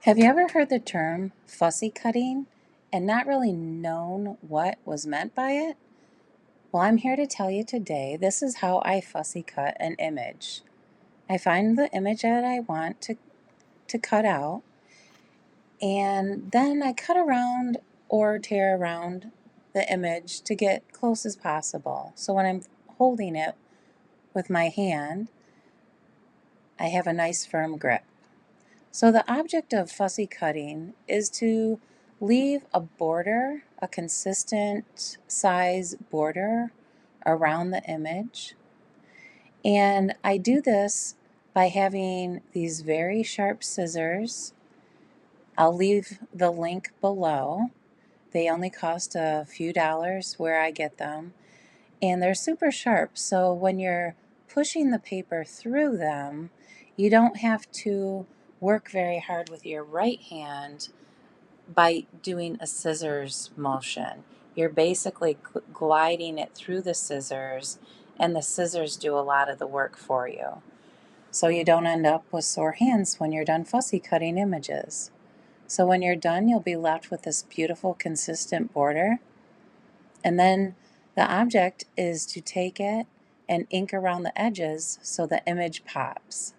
Have you ever heard the term fussy cutting and not really known what was meant by it? Well, I'm here to tell you today this is how I fussy cut an image. I find the image that I want to cut out, and then I cut around or tear around the image to get close as possible. So when I'm holding it with my hand, I have a nice firm grip. So the object of fussy cutting is to leave a border, a consistent size border around the image. And I do this by having these very sharp scissors. I'll leave the link below. They only cost a few dollars where I get them. And they're super sharp, so when you're pushing the paper through them, you don't have to work very hard with your right hand by doing a scissors motion. You're basically gliding it through the scissors, and the scissors do a lot of the work for you. So you don't end up with sore hands when you're done fussy cutting images. So when you're done, you'll be left with this beautiful, consistent border. And then the object is to take it and ink around the edges so the image pops.